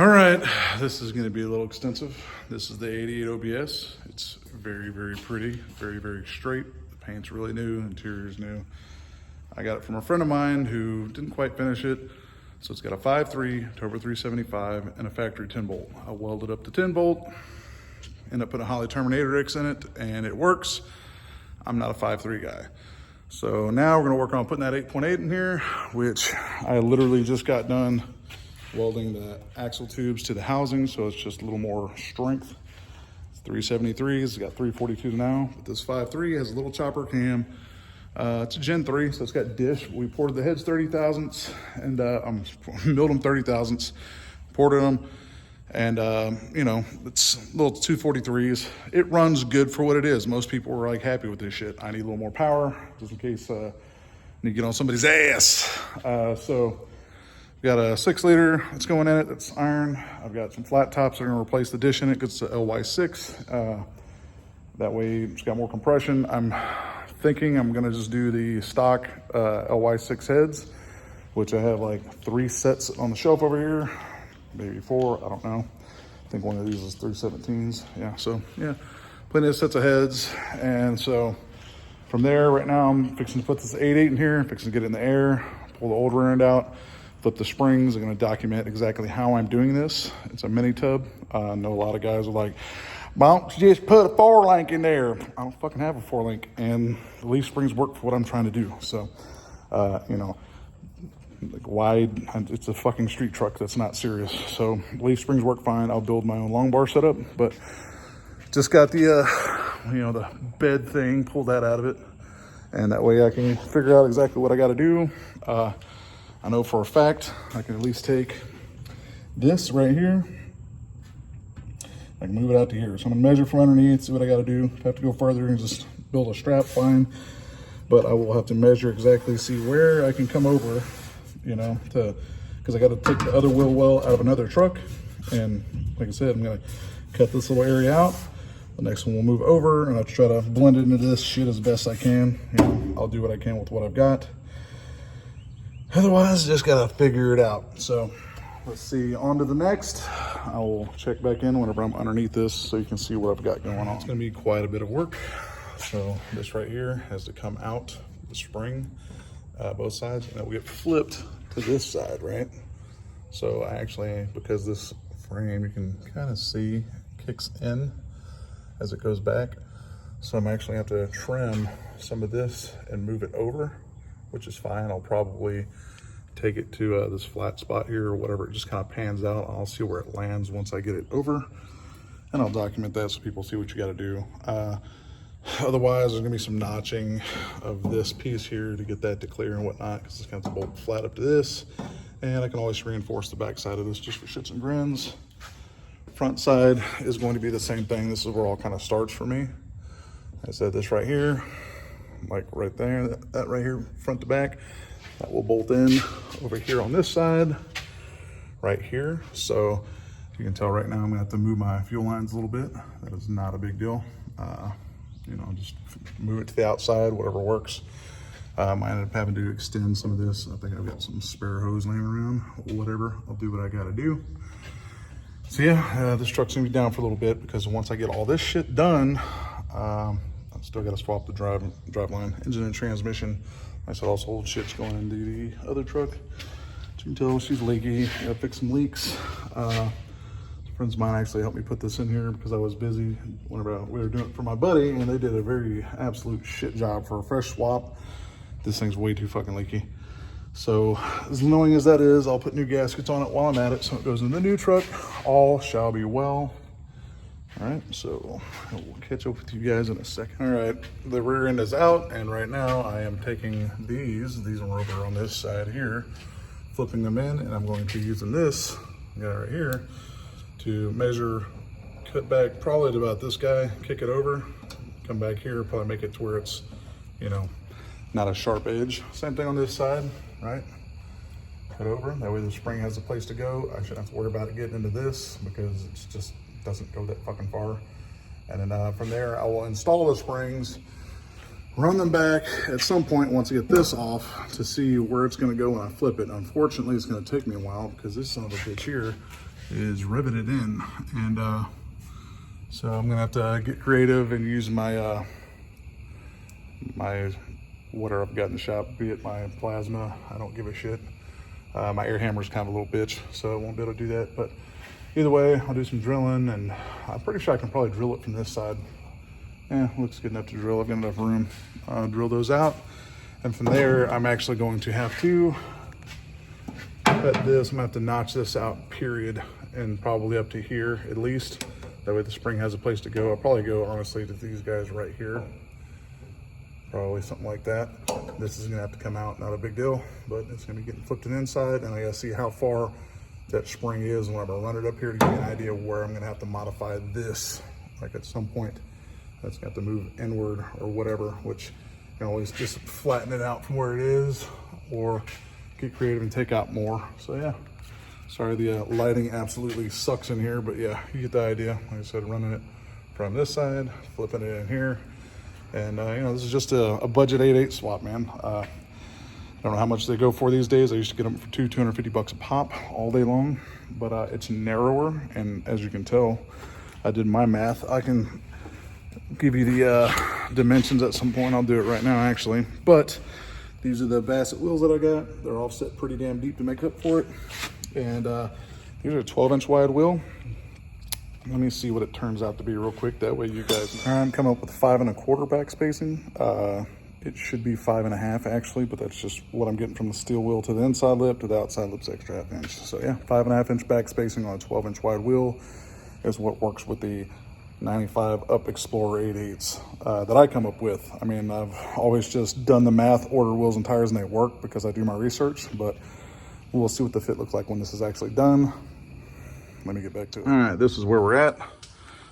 All right, this is going to be a little extensive. This is the 88 OBS. It's very, very pretty, very, very straight. The paint's really new, interior's new. I got it from a friend of mine who didn't quite finish it. So it's got a 5.3, turbo 375, and a factory 10 bolt. I welded up the 10 bolt, ended up putting a Holley Terminator X in it, and it works. I'm not a 5.3 guy. So now we're gonna work on putting that 8.8 in here, which I literally just got done welding the axle tubes to the housing, so it's just a little more strength. It's 373s, it's got 342s now, but this 5.3 has a little chopper cam. It's a Gen 3, so it's got dish. We ported the heads 30 thousandths, and milled them 30 thousandths, ported them, and you know, it's little 243s. It runs good for what it is. Most people are like happy with this shit. I need a little more power, just in case I need to get on somebody's ass. So we got a 6-liter that's going in it, that's iron. I've got some flat tops that are gonna replace the dish in it, because it's a LY6. That way it's got more compression. I'm thinking I'm gonna just do the stock LY6 heads, which I have like 3 sets on the shelf over here, maybe 4, I don't know. I think one of these is 317s. Yeah, so yeah, plenty of sets of heads. And so from there, right now I'm fixing to put this 8.8 in here, fixing to get it in the air, pull the old rear end out, flip the springs. I'm gonna document exactly how I'm doing this. It's a mini tub. I know a lot of guys are like, why don't you just put a 4-link in there? I don't fucking have a 4-link, and the leaf springs work for what I'm trying to do. So, you know, like wide, it's a fucking street truck. That's not serious. So leaf springs work fine. I'll build my own long bar setup, but just got the, you know, the bed thing, pulled that out of it. And that way I can figure out exactly what I got to do. I know for a fact I can at least take this right here. I can move it out to here. So I'm gonna measure from underneath, see what I gotta do. If I have to go further and just build a strap, fine. But I will have to measure exactly, see where I can come over, you know, because I gotta take the other wheel well out of another truck. And like I said, I'm gonna cut this little area out. The next one will move over, and I'll try to blend it into this shit as best I can. You know, I'll do what I can with what I've got. Otherwise, just gotta figure it out. So let's see, on to the next. I will check back in whenever I'm underneath this so you can see what I've got going on. It's gonna be quite a bit of work. So this right here has to come out the spring, both sides, and it will get flipped to this side, right? So I actually, because this frame, you can kind of see kicks in as it goes back. So I'm actually have to trim some of this and move it over, which is fine. I'll probably take it to this flat spot here or whatever. It just kind of pans out. I'll see where it lands once I get it over, and I'll document that so people see what you got to do. Otherwise, there's gonna be some notching of this piece here to get that to clear and whatnot, because it's gonna have to bolt flat up to this, and I can always reinforce the back side of this just for shits and grins. Front side is going to be the same thing. This is where all kind of starts for me. I said this right here, like right there, that right here, front to back. That will bolt in over here on this side, right here. So you can tell right now I'm gonna have to move my fuel lines a little bit. That is not a big deal. You know, just move it to the outside, whatever works. I ended up having to extend some of this. I think I've got some spare hose laying around, whatever. I'll do what I gotta do. So yeah, this truck's gonna be down for a little bit, because once I get all this shit done, I've still gotta swap the drive line, engine and transmission. I said also old shit's going into the other truck. You can tell she's leaky. Gotta fix some leaks. Friends of mine actually helped me put this in here because I was busy whenever we were doing it for my buddy, and they did a very absolute shit job for a fresh swap. This thing's way too fucking leaky. So as annoying as that is, I'll put new gaskets on it while I'm at it, so it goes in the new truck. All shall be well. All right, so we'll catch up with you guys in a second. All right, the rear end is out, and right now I am taking these are over on this side here, flipping them in, and I'm going to be using this guy right here to measure, cut back probably to about this guy, kick it over, come back here, probably make it to where it's, you know, not a sharp edge. Same thing on this side, right? Cut over, that way the spring has a place to go. I shouldn't have to worry about it getting into this, because it's just doesn't go that fucking far. And then from there, I will install the springs, run them back at some point once I get this off to see where it's gonna go when I flip it. Unfortunately, it's gonna take me a while, because this son of a bitch here is riveted in. And so I'm gonna have to get creative and use my my whatever I've got in the shop, be it my plasma, I don't give a shit. My air hammer's kind of a little bitch, so I won't be able to do that. But either way, I'll do some drilling, and I'm pretty sure I can probably drill it from this side. Yeah, looks good enough to drill. I've got enough room. Drill those out. And from there, I'm actually going to have to cut this. I'm gonna have to notch this out, period, and probably up to here at least. That way the spring has a place to go. I'll probably go, honestly, to these guys right here. Probably something like that. This is gonna have to come out, not a big deal, but it's gonna be getting flipped to the inside, and I gotta see how far that spring is when I'm gonna run it up here to get an idea of where I'm gonna have to modify this. Like at some point, that's gonna have to move inward or whatever, which you can always just flatten it out from where it is or get creative and take out more. So yeah, sorry the lighting absolutely sucks in here, but yeah, you get the idea. Like I said, running it from this side, flipping it in here. And you know, this is just a budget 8/8 swap, man. I don't know how much they go for these days. I used to get them for $250 a pop all day long, but it's narrower. And as you can tell, I did my math. I can give you the dimensions at some point. I'll do it right now, actually. But these are the Bassett wheels that I got. They're offset pretty damn deep to make up for it. And these are a 12-inch wide wheel. Let me see what it turns out to be real quick. That way you guys, I'm coming up with 5 1/4 back spacing. It should be 5 1/2 actually, but that's just what I'm getting from the steel wheel to the inside lip to the outside lip's extra 1/2 inch. So yeah, 5 1/2 inch back spacing on a 12-inch wide wheel is what works with the 95 Up Explorer 8/8s that I come up with. I mean, I've always just done the math, order wheels and tires, and they work because I do my research, but we'll see what the fit looks like when this is actually done. Let me get back to it. All right, this is where we're at.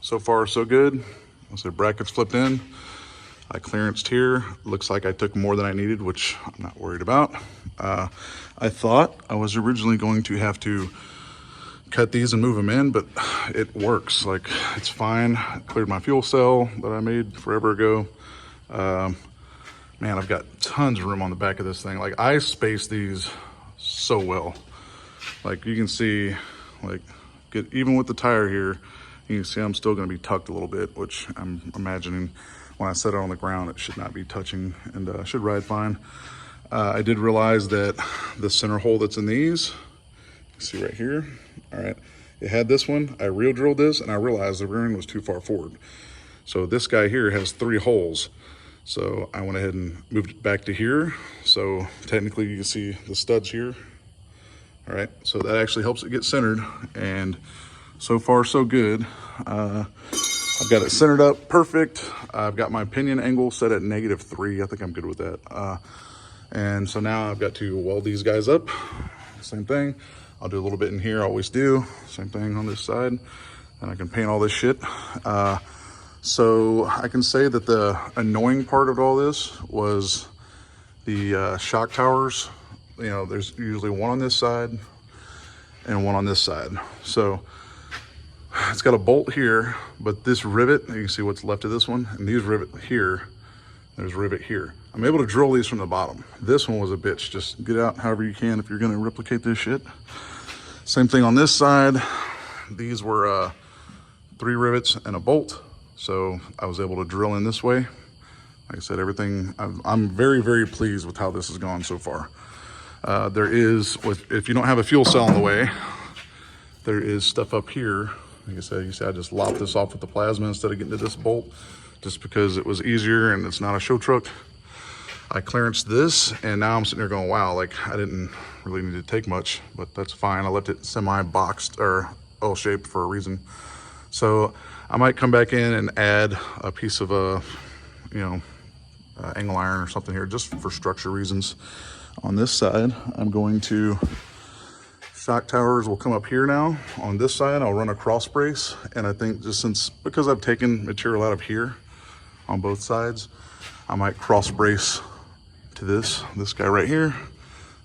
So far, so good. I said brackets flipped in. I clearanced here. Looks like I took more than I needed, which I'm not worried about. I thought I was originally going to have to cut these and move them in, but it works. Like, it's fine. I cleared my fuel cell that I made forever ago. Man, I've got tons of room on the back of this thing. Like, I spaced these so well. Like, you can see, like, even with the tire here, you can see I'm still going to be tucked a little bit, which I'm imagining when I set it on the ground, it should not be touching and should ride fine. I did realize that the center hole that's in these, you can see right here, all right, it had this one. I real drilled this and I realized the rear end was too far forward. So this guy here has 3 holes. So I went ahead and moved it back to here. So technically you can see the studs here. All right, so that actually helps it get centered, and so far so good. I've got it centered up perfect. I've got my pinion angle set at -3. I think I'm good with that. And so now I've got to weld these guys up. Same thing. I'll do a little bit in here, I always do. Same thing on this side. And I can paint all this shit. So I can say that the annoying part of all this was the shock towers. You know, there's usually one on this side and one on this side. So it's got a bolt here, but this rivet, you can see what's left of this one, and these rivet here, there's rivet here. I'm able to drill these from the bottom. This one was a bitch. Just get out however you can if you're gonna replicate this shit. Same thing on this side. These were 3 rivets and a bolt. So I was able to drill in this way. Like I said, everything, I'm very, very pleased with how this has gone so far. There is, if you don't have a fuel cell in the way, there is stuff up here. Like I said, you see I just lopped this off with the plasma instead of getting to this bolt, just because it was easier and it's not a show truck. I clearanced this, and now I'm sitting there going, wow, like I didn't really need to take much, but that's fine. I left it semi-boxed or L-shaped for a reason. So I might come back in and add a piece of angle iron or something here, just for structure reasons. On this side, I'm going to, shock towers will come up here now. On this side, I'll run a cross brace. And I think because I've taken material out of here on both sides, I might cross brace to this guy right here.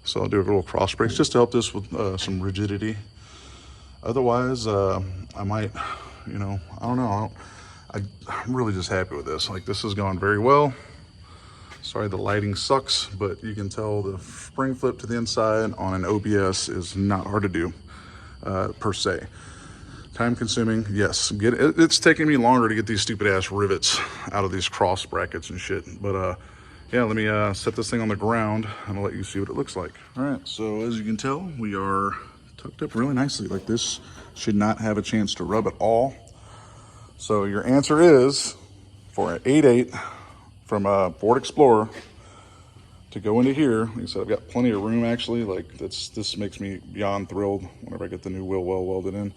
So I'll do a little cross brace just to help this with some rigidity. Otherwise, I might, I don't know. I'm really just happy with this. Like, this has gone very well. Sorry, the lighting sucks, but you can tell the spring flip to the inside on an OBS is not hard to do. per se. Time consuming, yes. It's taking me longer to get these stupid ass rivets out of these cross brackets and shit. But yeah, let me set this thing on the ground and I'll let you see what it looks like. All right, so as you can tell, we are tucked up really nicely. Like, this should not have a chance to rub at all. So your answer is for an 8.8 from a Ford Explorer to go into here. Like I said, I've got plenty of room actually. Like, this makes me beyond thrilled whenever I get the new wheel well welded in.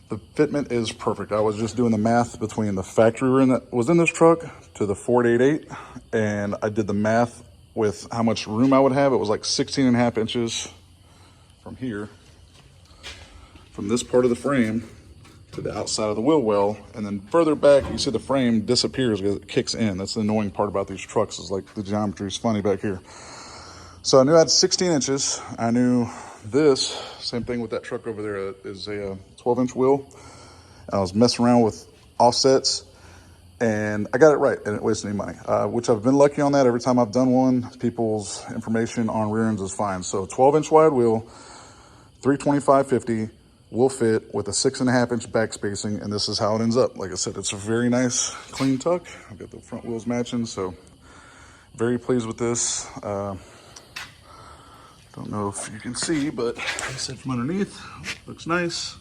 The fitment is perfect. I was just doing the math between the factory rim that was in this truck to the Ford 8.8, and I did the math with how much room I would have. It was like 16.5 inches from here, from this part of the frame to the outside of the wheel well, and then further back, you see the frame disappears because it kicks in. That's the annoying part about these trucks, is like the geometry is funny back here. So I knew I had 16 inches. I knew this, same thing with that truck over there, is a 12-inch wheel. I was messing around with offsets, and I got it right, and it didn't waste any money, which I've been lucky on that. Every time I've done one, people's information on rear ends is fine. So 12-inch wide wheel, 325/50 will fit with a 6.5-inch back spacing, and this is how it ends up. Like I said, it's a very nice, clean tuck. I've got the front wheels matching, so very pleased with this. Don't know if you can see, but like I said, from underneath, looks nice.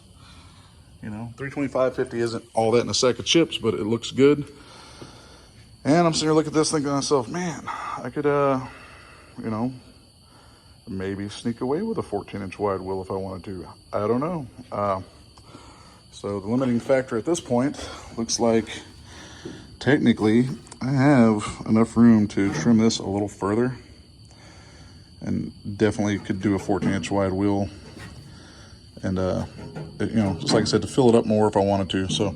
You know, 325/50 isn't all that in a sack of chips, but it looks good. And I'm sitting here looking at this thinking to myself, man, I could, you know, maybe sneak away with a 14-inch wide wheel if I wanted to. I don't know. So the limiting factor at this point looks like technically I have enough room to trim this a little further, and definitely could do a 14-inch wide wheel, and you know, just like I said, to fill it up more if I wanted to. So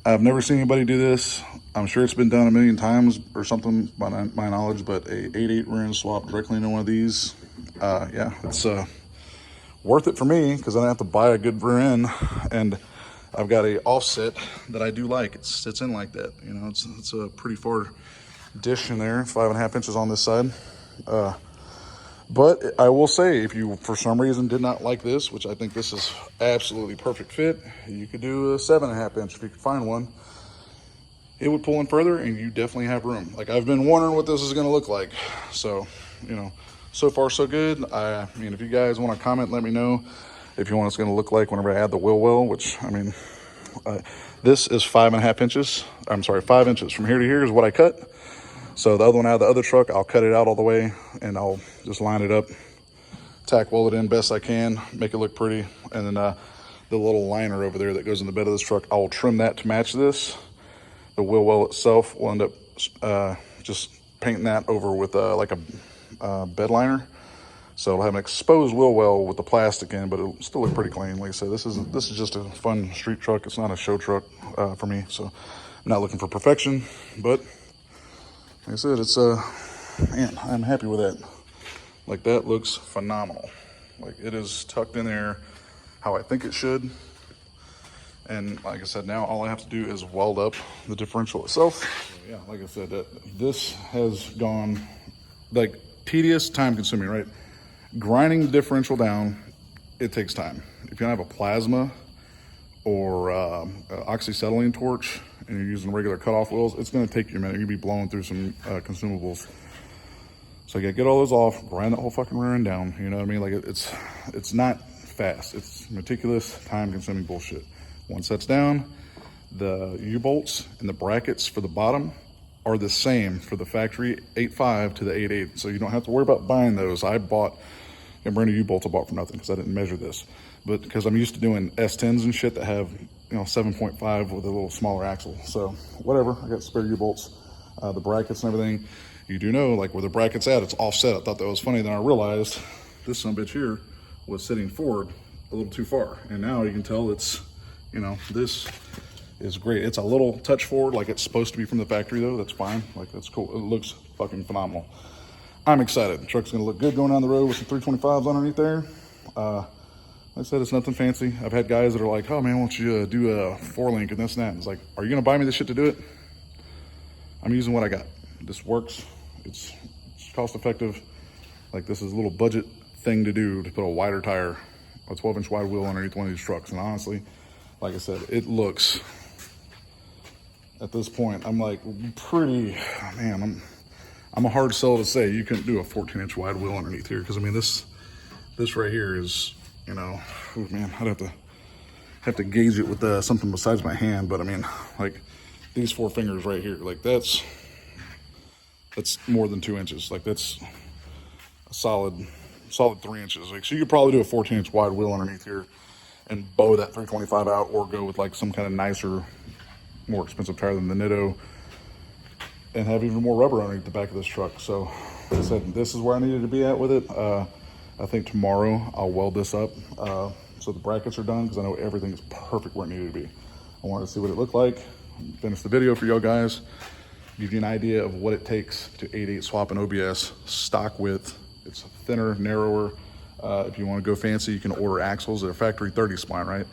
I've never seen anybody do this. I'm sure it's been done a million times or something by my knowledge, but a 8.8 rear end swap directly into one of these, yeah, it's worth it for me because I don't have to buy a good rear end, and I've got a offset that I do like. It sits in like that, you know. It's a pretty far dish in there, 5.5 inches on this side. But I will say, if you for some reason did not like this, which I think this is absolutely perfect fit, you could do a 7.5 inch if you could find one. It would pull in further, and you definitely have room. Like, I've been wondering what this is going to look like. So, you know, so far so good. I mean, if you guys want to comment, let me know if you want it's going to look like whenever I add the wheel well, which, I mean, this is 5.5 inches. I'm sorry, 5 inches from here to here is what I cut. So the other one out of the other truck, I'll cut it out all the way, and I'll just line it up, tack weld it in best I can, make it look pretty. And then the little liner over there that goes in the bed of this truck, I'll trim that to match this. The wheel well itself will end up just painting that over with like a bed liner. So it'll have an exposed wheel well with the plastic in, but it'll still look pretty clean. Like I said, this is just a fun street truck. It's not a show truck for me. So I'm not looking for perfection, but like I said, it's man, I'm happy with that. Like, that looks phenomenal. Like, it is tucked in there how I think it should. And like I said, now all I have to do is weld up the differential itself. So yeah, like I said, this has gone, like, tedious, time consuming, right? Grinding the differential down, it takes time. If you don't have a plasma or oxyacetylene torch and you're using regular cutoff wheels, it's going to take you a minute. You'll be blowing through some consumables. So you got to get all those off, grind that whole fucking rear end down. You know what I mean? Like, it's not fast. It's meticulous, time-consuming bullshit. Once that's down, the U-bolts and the brackets for the bottom are the same for the factory 8.5 to the 8.8. So you don't have to worry about buying those. I bought a brand new U-bolts I bought for nothing because I didn't measure this. But because I'm used to doing S10s and shit that have, you know, 7.5 with a little smaller axle. So whatever, I got spare U-bolts, the brackets and everything. You do know, like, where the bracket's at, it's offset. I thought that was funny. Then I realized this sumbitch here was sitting forward a little too far. And now you can tell it's, you know, this is great. It's a little touch forward like it's supposed to be from the factory though. That's fine. Like, that's cool. It looks fucking phenomenal. I'm excited. The truck's gonna look good going down the road with some 325s underneath there. Like I said, it's nothing fancy. I've had guys that are like, oh man, why don't you do a 4-link and this and that? And it's like, are you gonna buy me this shit to do it? I'm using what I got. This works. It's cost effective. Like, this is a little budget thing to do, to put a wider tire a 12-inch wide wheel underneath one of these trucks. And honestly, like I said, it looks, at this point, I'm like pretty, man, I'm a hard sell to say you couldn't do a 14-inch wide wheel underneath here. Cause I mean, this right here is, you know, oh man, I'd have to gauge it with something besides my hand. But I mean, like these 4 fingers right here, like that's more than 2 inches. Like that's a solid 3 inches. Like, so you could probably do a 14-inch wide wheel underneath here and bow that 325 out, or go with like some kind of nicer, more expensive tire than the Nitto, and have even more rubber underneath the back of this truck. So like I said, this is where I needed to be at with it. I think tomorrow I'll weld this up so the brackets are done, because I know everything is perfect where it needed to be. I wanted to see what it looked like, finish the video for y'all guys, give you an idea of what it takes to 8/8 swap an OBS stock width. It's thinner, narrower. If you want to go fancy, you can order axles that are factory 30 spline, right?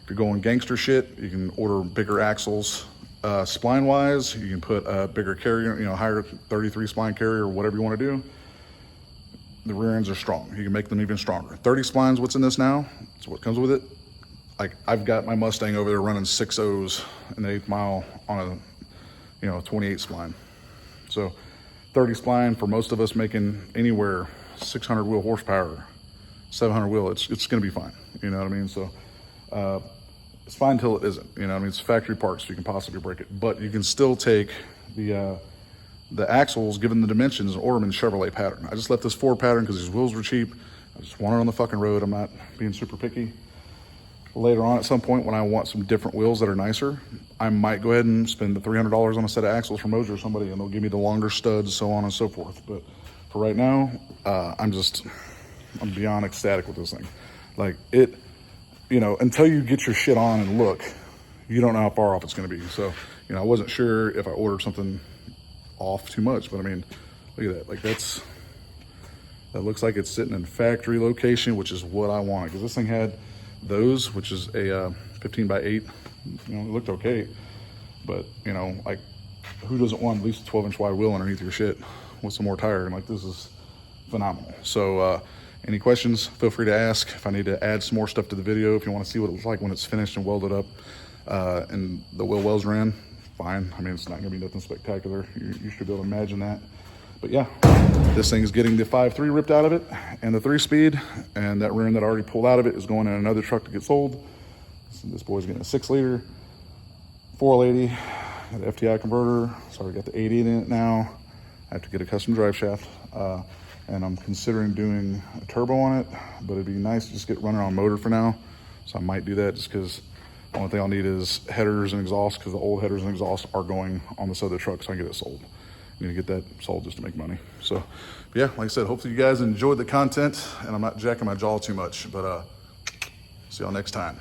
If you're going gangster shit, you can order bigger axles. Spline wise, you can put a bigger carrier, you know, higher 33 spline carrier, or whatever you want to do. The rear ends are strong. You can make them even stronger. 30 splines, what's in this now? It's what comes with it. Like, I've got my Mustang over there running 6.0s in the 8th mile on a, you know, 28 spline. So 30 spline for most of us making anywhere 600 wheel horsepower, 700 wheel, it's going to be fine. You know what I mean? So it's fine till it isn't. You know what I mean? It's factory parts, so you can possibly break it. But you can still take the axles, given the dimensions, and order them in Chevrolet pattern. I just left this Ford pattern because these wheels were cheap. I just want it on the fucking road. I'm not being super picky. Later on, at some point, when I want some different wheels that are nicer, I might go ahead and spend the $300 on a set of axles from Moser or somebody, and they'll give me the longer studs, so on and so forth. But for right now, I'm beyond ecstatic with this thing. Like, it, you know, until you get your shit on and look, you don't know how far off it's going to be. So, you know, I wasn't sure if I ordered something off too much, but I mean, look at that. Like, that looks like it's sitting in factory location, which is what I wanted, because this thing had those, which is a 15 by 8. You know, it looked okay, but you know, like, who doesn't want at least a 12-inch wide wheel underneath your shit with some more tire? And like, this is phenomenal. So any questions, feel free to ask. If I need to add some more stuff to the video, if you want to see what it looks like when it's finished and welded up and the wheel wells ran, fine. I mean, it's not gonna be nothing spectacular. You should be able to imagine that. But yeah, this thing is getting the 5.3 ripped out of it and the 3-speed, and that rear end that I already pulled out of it is going in another truck to get sold. So this boy's getting a 6-liter, 480, got an FTI converter. So I got the 80 in it now. I have to get a custom drive shaft, and I'm considering doing a turbo on it, but it'd be nice to just get running on motor for now. So I might do that, just because the only thing I'll need is headers and exhaust, because the old headers and exhaust are going on this other truck, so I can get it sold. I'm gonna get that sold just to make money. So yeah, like I said, hopefully you guys enjoyed the content, and I'm not jacking my jaw too much, but see y'all next time.